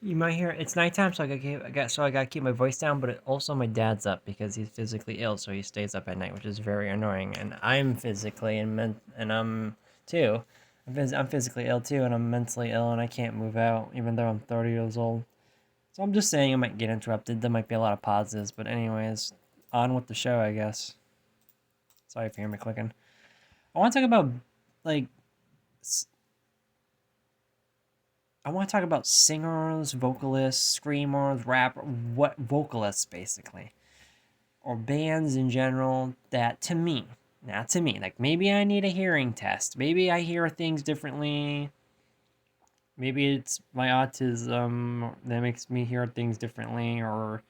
You might hear it's nighttime, so I gotta keep my voice down. But also, my dad's up because he's physically ill, so he stays up at night, which is very annoying. And I'm physically and I'm too. I'm physically ill too, and I'm mentally ill, and I can't move out, even though I'm 30 years old. So I'm just saying I might get interrupted. There might be a lot of pauses, but anyways, on with the show, I guess. Sorry if you hear me clicking. I want to talk about like I want to talk about singers, vocalists, screamers, rap, what vocalists basically, or bands in general that to me, not to me, like maybe I need a hearing test. Maybe I hear things differently. Maybe it's my autism that makes me hear things differently, or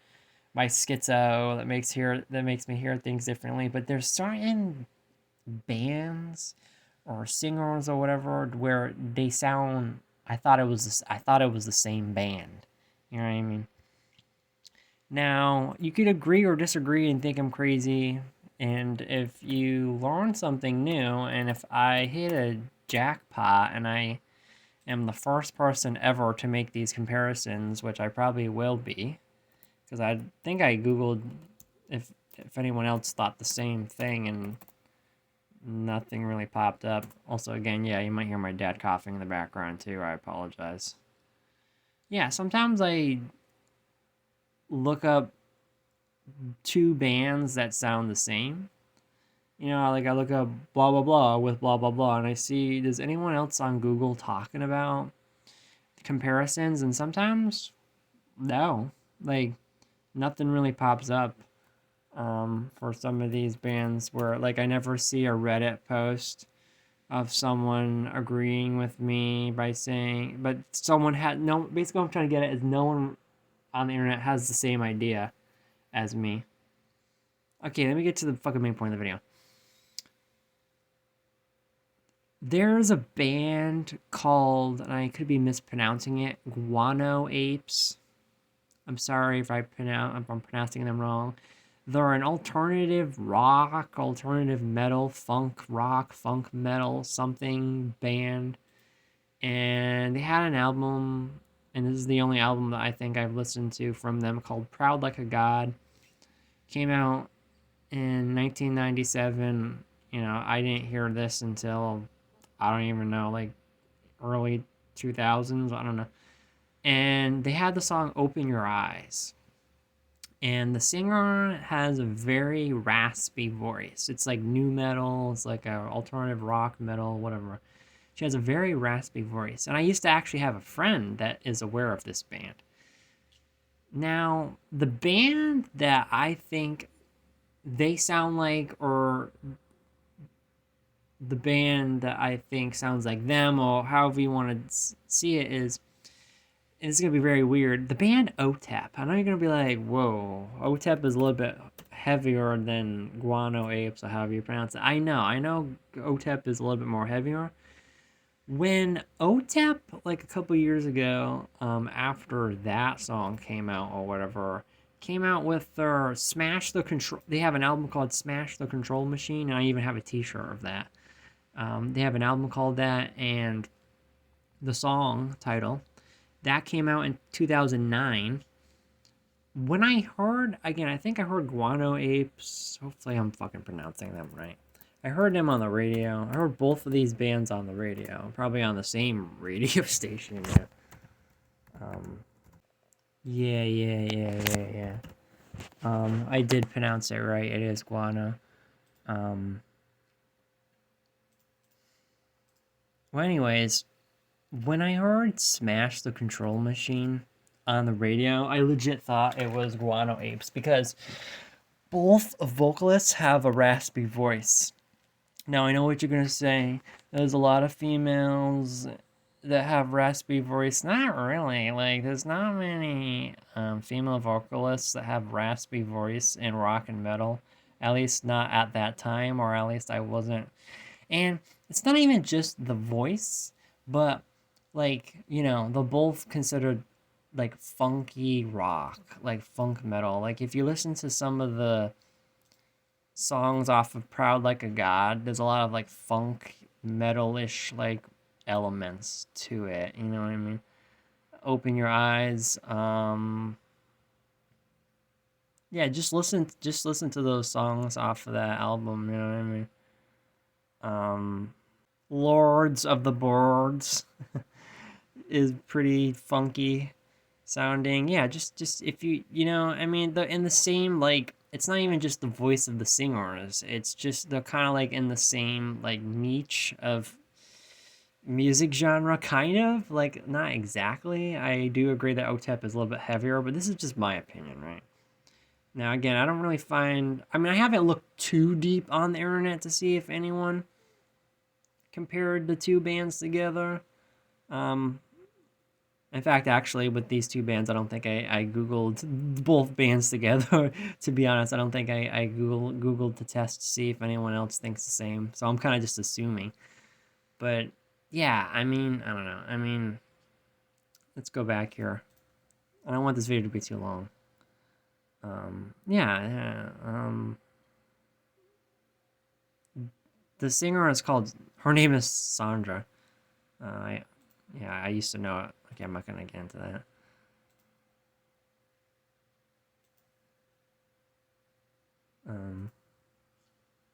my schizo that makes me hear things differently. But there's certain bands or singers or whatever where they sound I thought it was the same band. You know what I mean? Now, you could agree or disagree and think I'm crazy. And if you learn something new, and if I hit a jackpot and I am the first person ever to make these comparisons, which I probably will be, because I think I Googled if anyone else thought the same thing, and nothing really popped up. Also, again, yeah, you might hear my dad coughing in the background too. I apologize. Yeah, sometimes I look up two bands that sound the same. You know, like I look up blah blah blah with blah blah blah, and I see does anyone else on Google talking about comparisons? And sometimes, no, like nothing really pops up. For some of these bands where like I never see a Reddit post of someone agreeing with me by saying, but someone had no. Basically, what I'm trying to get at is no one on the internet has the same idea as me. Okay, let me get to the fucking main point of the video. There's a band called, and I could be mispronouncing it, Guano Apes. I'm sorry if I'm pronouncing them wrong. They're an alternative rock, alternative metal, funk rock, funk metal, something band. And they had an album, and this is the only album that I think I've listened to from them, called Proud Like a God. Came out in 1997. You know, I didn't hear this until, I don't even know, like early 2000s. I don't know. And they had the song Open Your Eyes. And the singer has a very raspy voice. It's like new metal, it's like a alternative rock metal, whatever. She has a very raspy voice. And I used to actually have a friend that is aware of this band. Now, the band that I think they sound like, or the band that I think sounds like them, or however you want to see it, is, and it's going to be very weird, the band Otep. I know you're going to be like, whoa, Otep is a little bit heavier than Guano Apes, or however you pronounce it. I know Otep is a little bit more heavier. When Otep, like a couple years ago, after that song came out or whatever, came out with their Smash the Control. They have an album called Smash the Control Machine, and I even have a T-shirt of that. They have an album called that, and the song title that came out in 2009. When I heard, again, I think I heard Guano Apes. Hopefully, I'm fucking pronouncing them right. I heard them on the radio. I heard both of these bands on the radio, probably on the same radio station. Yeah. Um, yeah. I did pronounce it right. It is Guano. Um, well, anyways, when I heard Smash the Control Machine on the radio, I legit thought it was Guano Apes because both vocalists have a raspy voice. Now, I know what you're going to say. There's a lot of females that have raspy voice. Not really. Like, there's not many female vocalists that have raspy voice in rock and metal. At least not at that time, or at least I wasn't. And it's not even just the voice, but, like, you know, they're both considered, like, funky rock, like, funk metal. Like, if you listen to some of the songs off of Proud Like a God, there's a lot of like funk metal-ish like elements to it, you know what I mean? Open Your Eyes. Yeah, just listen to those songs off of that album, you know what I mean? Lords of the Boards is pretty funky sounding. Yeah, just if you know, I mean, the in the same, like, it's not even just the voice of the singers. It's just they're kind of like in the same like niche of music genre, kind of like not exactly. I do agree that Otep is a little bit heavier, but this is just my opinion, right? Now, again, I don't really find. I mean, I haven't looked too deep on the internet to see if anyone compared the two bands together. Um, in fact, actually, with these two bands, I don't think I Googled both bands together. To be honest, I don't think I Googled to test to see if anyone else thinks the same. So I'm kind of just assuming. But yeah, I mean, I don't know. I mean, let's go back here. I don't want this video to be too long. Yeah. The singer is called. Her name is Sandra. I used to know it. Okay, I'm not gonna get into that.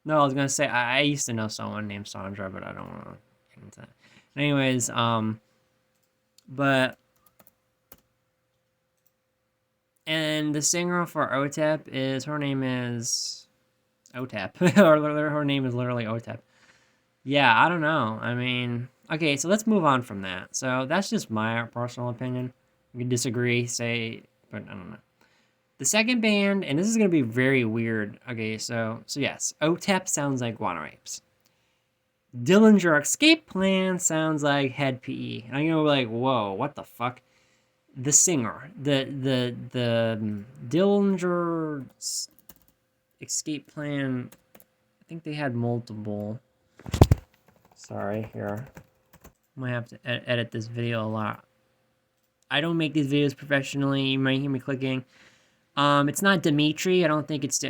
No, I was gonna say I used to know someone named Sandra, but I don't want to get into that. Anyways, but and the singer for Otep is her name is Otep, or her name is literally Otep. Yeah, I don't know. I mean, okay, so let's move on from that. So that's just my personal opinion. You can disagree, say, but I don't know. The second band, and this is gonna be very weird. Okay, so yes, Otep sounds like Guano Apes. Dillinger Escape Plan sounds like Head PE. And I'm gonna be like, whoa, what the fuck? The singer, the Dillinger Escape Plan. I think they had multiple. Sorry, here. I might have to edit this video a lot. I don't make these videos professionally. You might hear me clicking. It's not Dimitri. I don't think it's.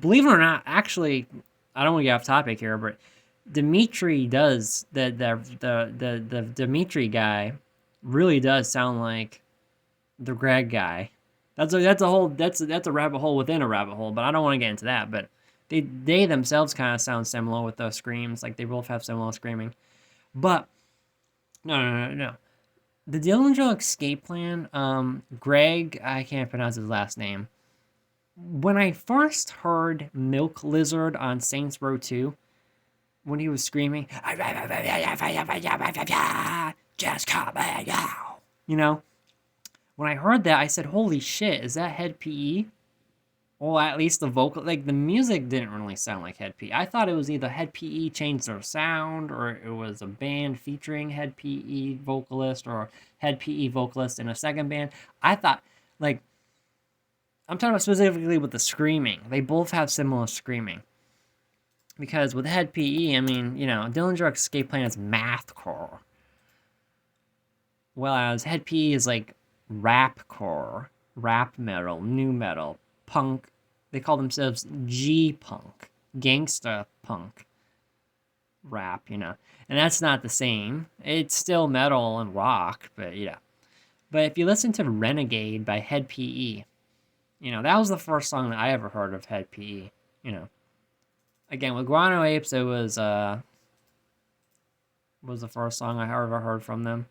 Believe it or not, actually, I don't want to get off topic here, but Dimitri does the Dimitri guy really does sound like the Greg guy. That's a rabbit hole within a rabbit hole, but I don't want to get into that. But they themselves kind of sound similar with those screams, like they both have similar screaming. But no. The Dillinger Escape Plan, Greg, I can't pronounce his last name. When I first heard Milk Lizard on Saints Row 2, when he was screaming, just come now. You know, when I heard that, I said, holy shit, is that Head PE? Well, at least the vocal, like the music didn't really sound like Head PE. I thought it was either Head PE changed their sound, or it was a band featuring Head PE vocalist, or Head PE vocalist in a second band. I thought, like, I'm talking about specifically with the screaming. They both have similar screaming. Because with Head PE, I mean, you know, Dillinger Escape Plan is mathcore. Whereas Head PE is like rapcore, rap metal, new metal, punk. They call themselves G-punk, gangsta punk rap, you know. And that's not the same. It's still metal and rock, but you know. But if you listen to Renegade by Head PE, you know, that was the first song that I ever heard of Head PE, you know. Again, with Guano Apes, it was the first song I ever heard from them.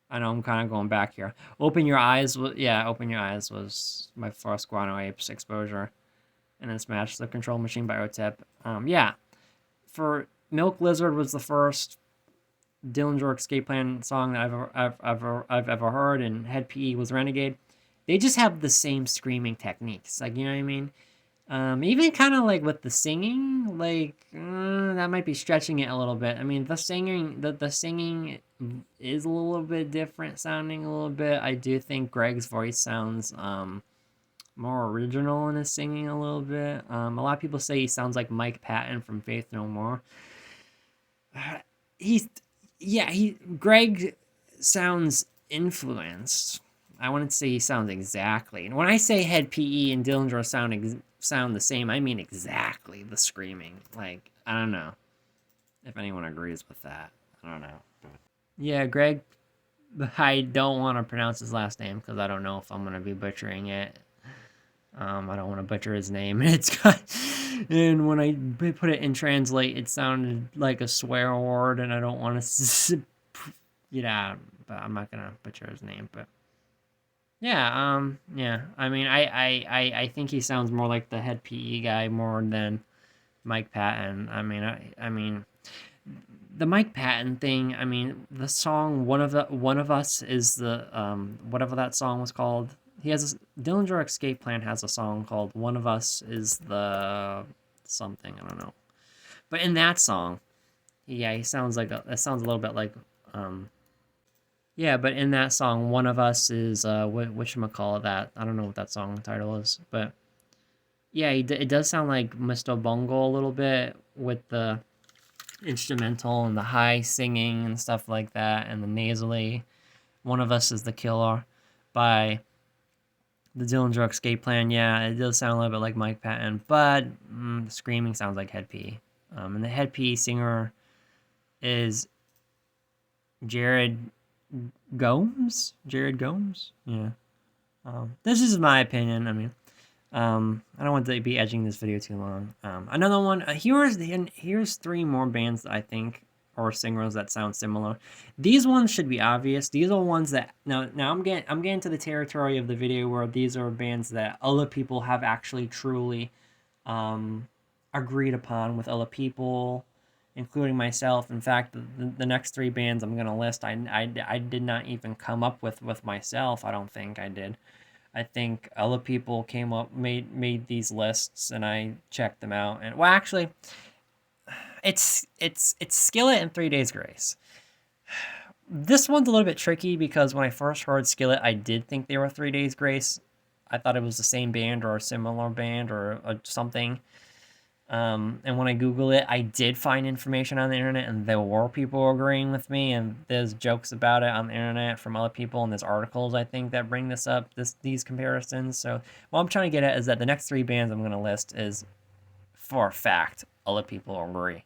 I know I'm kind of going back here. Open Your Eyes was my first Guano Apes exposure. And then Smash the Control Machine by Otep. Yeah. For Milk Lizard was the first Dillinger Escape Plan song that I've ever heard, and Head PE was Renegade. They just have the same screaming techniques. Like, you know what I mean? Even kind of like with the singing, like that might be stretching it a little bit. I mean, the singing is a little bit different sounding a little bit. I do think Greg's voice sounds more original in his singing a little bit. A lot of people say he sounds like Mike Patton from Faith No More. Greg sounds influenced. I wouldn't say he sounds exactly. And when I say Head PE and Dillinger sound the same, I mean exactly the screaming. Like, I don't know if anyone agrees with that. I don't know. Yeah, Greg. I don't want to pronounce his last name because I don't know if I'm gonna be butchering it. I don't want to butcher his name. It's got, and when I put it in translate, it sounded like a swear word, and I don't want to, yeah. But I'm not gonna butcher his name. But yeah, yeah. I mean, I think he sounds more like the head PE guy more than Mike Patton. I mean, the Mike Patton thing. I mean, the song "One of Us" is the whatever that song was called. He has Dillinger Escape Plan has a song called "One of Us" is the something I don't know. But in that song, yeah, he sounds like it sounds a little bit like um yeah, but in that song, "One of Us" is whatchamacallit that I don't know what that song title is, but yeah, it does sound like Mr. Bungle a little bit with the instrumental and the high singing and stuff like that, and the nasally. One of Us is the Killer by the Dillinger Escape Plan. Yeah, it does sound a little bit like Mike Patton, but the screaming sounds like Head P. And the Head P singer is Jared Gomes. Jared Gomes. Yeah. This is my opinion. I mean, I don't want to be edging this video too long. Another one. Here's three more bands that I think or singers that sound similar. These ones should be obvious. These are ones that now I'm getting to the territory of the video where these are bands that other people have actually truly agreed upon with other people, including myself. In fact, the next three bands I'm gonna list, I did not even come up with myself. I don't think I did. I think other people came up made these lists and I checked them out. And well, actually, it's Skillet and 3 Days Grace. This one's a little bit tricky because when I first heard Skillet, I did think they were 3 Days Grace. I thought it was the same band or a similar band or something. And when I Google it, I did find information on the internet, and there were people agreeing with me, and there's jokes about it on the internet from other people, and there's articles I think that bring this up, these comparisons. So what I'm trying to get at is that the next three bands I'm going to list is, for a fact, other people agree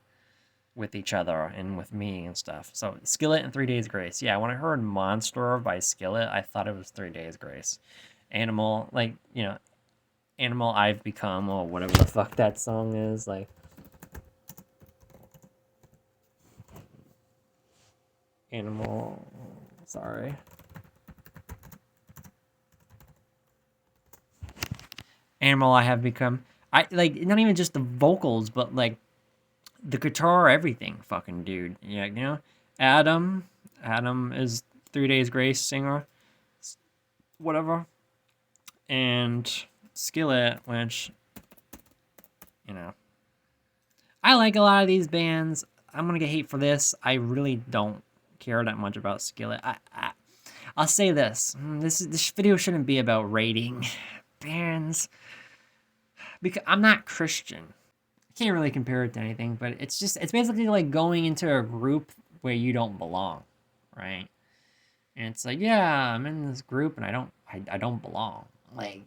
with each other and with me and stuff. So Skillet and 3 Days Grace. Yeah, when I heard Monster by Skillet, I thought it was 3 Days Grace. Animal, like, Animal I've Become, or whatever the fuck that song is, like. Animal, sorry. Animal I Have Become. I, like, not even just the vocals, but, like, the guitar, everything, fucking dude. Yeah. Adam is 3 Days Grace singer, whatever. And Skillet, which, I like a lot of these bands. I'm gonna get hate for this. I really don't care that much about Skillet. I'll say this. This video shouldn't be about rating bands because I'm not Christian. I can't really compare it to anything, but it's basically like going into a group where you don't belong, right? And it's like, yeah, I'm in this group and I don't belong. Like,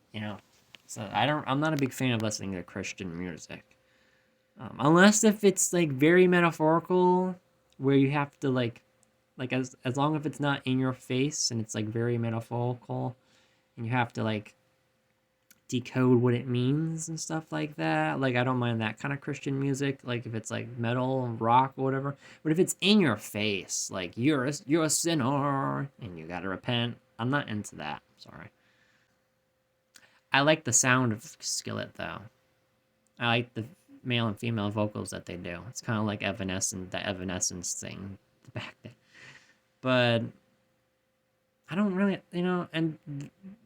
so I'm not a big fan of listening to Christian music. Unless if it's like very metaphorical, where you have to like as long as it's not in your face and it's like very metaphorical, and you have to like decode what it means and stuff like that. Like I don't mind that kind of Christian music, like if it's like metal and rock or whatever. But if it's in your face, like you're a sinner and you gotta repent, I'm not into that. Sorry. I like the sound of Skillet though. I like the male and female vocals that they do. It's kind of like the Evanescence thing back then. But I don't really, and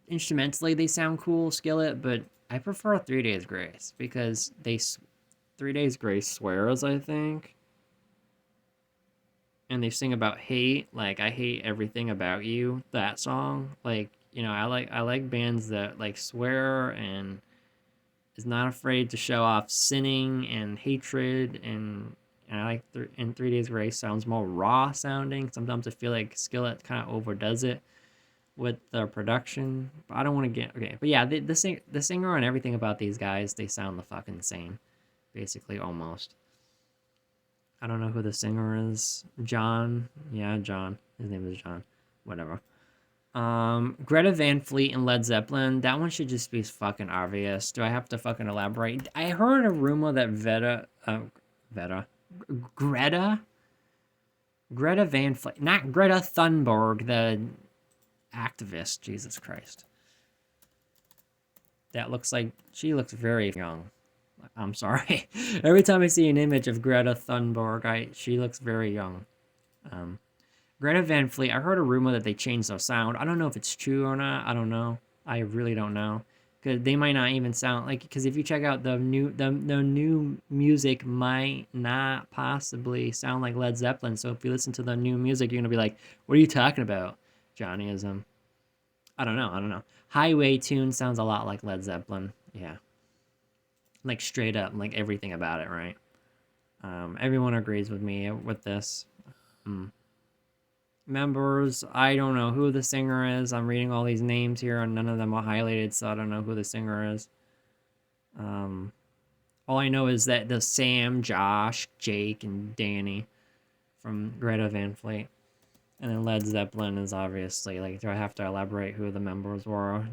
instrumentally they sound cool, Skillet, but I prefer 3 Days Grace because 3 Days Grace swears, I think. And they sing about hate, like I hate everything about you, that song. Like, I like bands that like swear and is not afraid to show off sinning and hatred, and I like in 3 Days Grace sounds more raw sounding. Sometimes I feel like Skillet kind of overdoes it with the production, but I don't want to get okay. But yeah, the singer and everything about these guys, they sound the fucking same, basically almost. I don't know who the singer is. John, yeah, John. His name is John. Whatever. Greta Van Fleet and Led Zeppelin. That one should just be fucking obvious. Do I have to fucking elaborate? I heard a rumor that Greta Van Fleet, not Greta Thunberg, the activist. Jesus Christ. That looks like she looks very young. I'm sorry. Every time I see an image of Greta Thunberg, she looks very young. Greta Van Fleet, I heard a rumor that they changed their sound. I don't know if it's true or not. I don't know. I really don't know. Because they might not even sound like, because if you check out the new music might not possibly sound like Led Zeppelin. So if you listen to the new music, you're going to be like, what are you talking about, Johnnyism? I don't know. Highway Tune sounds a lot like Led Zeppelin. Yeah. Like straight up, like everything about it, right? Everyone agrees with me with this. Members, I don't know who the singer is. I'm reading all these names here and none of them are highlighted, so I don't know who the singer is. All I know is that the Sam, Josh, Jake, and Danny from Greta Van Fleet. And then Led Zeppelin is obviously, like, do I have to elaborate who the members were?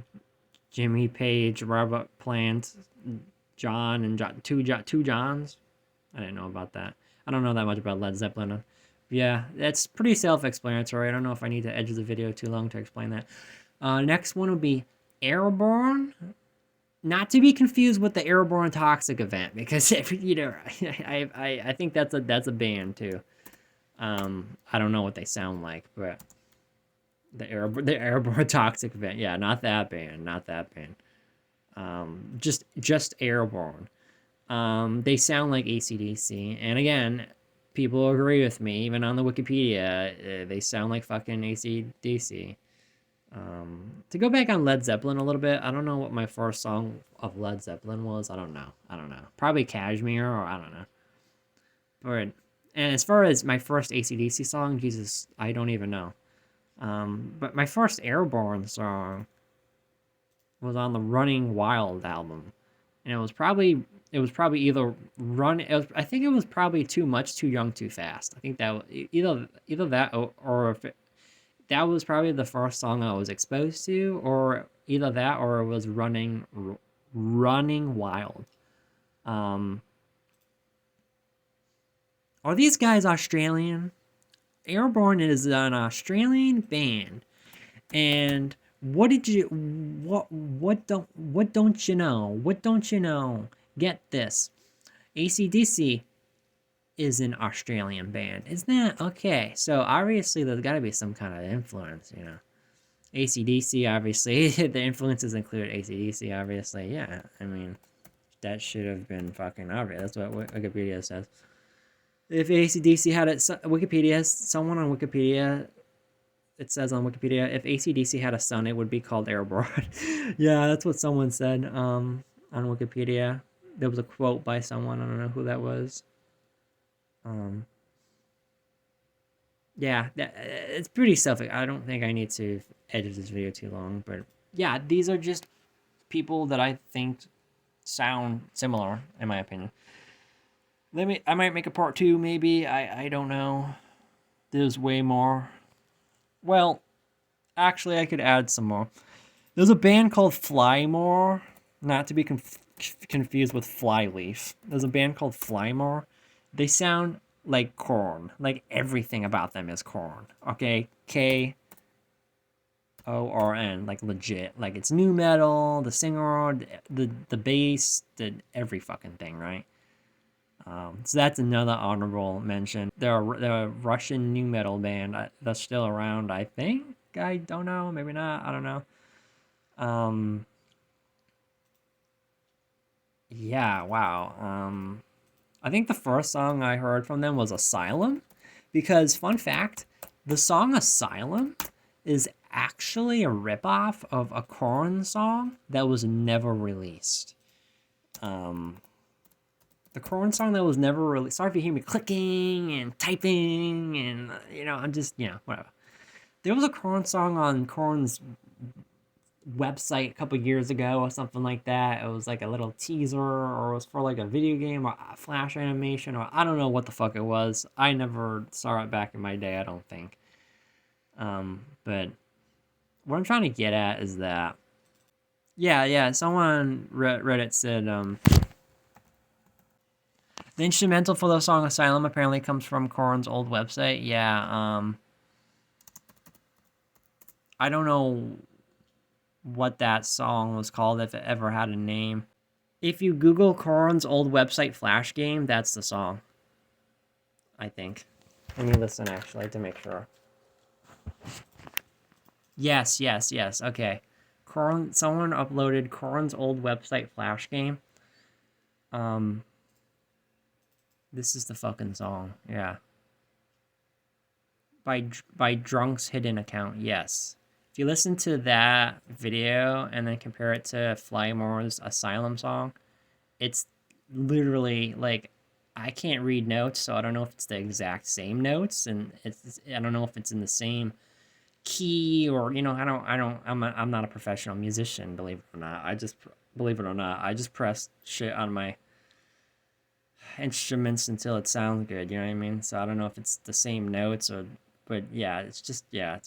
Jimmy Page, Robert Plant, John, and two Johns? I didn't know about that. I don't know that much about Led Zeppelin. Yeah, that's pretty self-explanatory. I don't know if I need to edge the video too long to explain that. Next one will be Airbourne. Not to be confused with the Airbourne Toxic event, because I think that's a band too. I don't know what they sound like, but the Airbourne Toxic event, yeah, not that band. Just Airbourne. They sound like AC/DC, and again, people agree with me, even on the Wikipedia, they sound like fucking AC/DC. To go back on Led Zeppelin a little bit, I don't know what my first song of Led Zeppelin was. I don't know. Probably Kashmir, or I don't know. But, and as far as my first AC/DC song, Jesus, I don't even know. But my first Airbourne song was on the Running Wild album. And it was probably either I think it was probably Too Much, Too Young, Too Fast. I think that was either that, or if that was probably the first song I was exposed to, or either that or it was Running Wild. Are these guys Australian? Airbourne is an Australian band, and what don't you know? Get this. AC/DC is an Australian band. Isn't that okay? So obviously there's got to be some kind of influence, you know. AC/DC, obviously, the influences include AC/DC, obviously. Yeah, I mean, that should have been fucking obvious. That's what Wikipedia says. If AC/DC had it, someone on Wikipedia, it says on Wikipedia, if AC/DC had a son, it would be called Airbourne. Yeah, that's what someone said on Wikipedia. There was a quote by someone. I don't know who that was. Yeah, it's pretty I don't think I need to edit this video too long, but yeah, these are just people that I think sound similar, in my opinion. I might make a part 2, maybe. I don't know. There's way more. Well, actually, I could add some more. There's a band called Flymore, not to be confused with Flyleaf. There's a band called Flymore. They sound like Korn. Like everything about them is Korn. Okay? Korn. Like legit. Like it's new metal, the singer, the bass, every fucking thing, right? So that's another honorable mention. They're a Russian new metal band that's still around, I think. I don't know. Maybe not. I don't know. Yeah, wow. I think the first song I heard from them was Asylum. Because, fun fact, the song Asylum is actually a ripoff of a Korn song that was never released. The Korn song that was never released. Sorry if you hear me clicking and typing and, I'm just, whatever. There was a Korn song on Korn's website a couple years ago or something like that. It was like a little teaser, or it was for like a video game or a flash animation, or I don't know what the fuck it was. I never saw it back in my day, I don't think. But what I'm trying to get at is that, yeah, someone Reddit said, the instrumental for the song Asylum apparently comes from Korn's old website. Yeah, I don't know what that song was called, if it ever had a name. If you Google Korn's old website Flash game, that's the song, I think. Let me listen, actually, to make sure. Yes. Okay. Someone uploaded Korn's old website Flash game. This is the fucking song. Yeah. By Drunk's hidden account. Yes. If you listen to that video and then compare it to Flymore's Asylum song, it's literally like, I can't read notes, so I don't know if it's the exact same notes, and I don't know if it's in the same key, or I'm not a professional musician, believe it or not. I just press shit on my instruments until it sounds good, you know what I mean? So I don't know if it's the same notes, but yeah, it's just, yeah,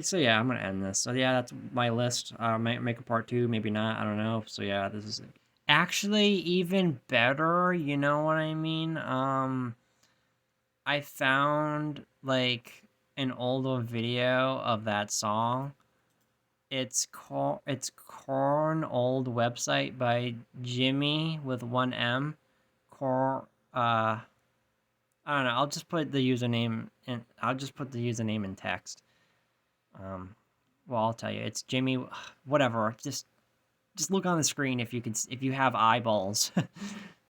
so yeah, I'm gonna end this. So yeah, that's my list. I might make a part 2, maybe not, I don't know. So yeah, this is actually even better, you know what I mean? I found like an older video of that song. It's Korn old website by Jimmy with 1M. Korn, I don't know. I'll just put the username in text. Well, I'll tell you. It's Jimmy. Whatever. Just look on the screen if you have eyeballs.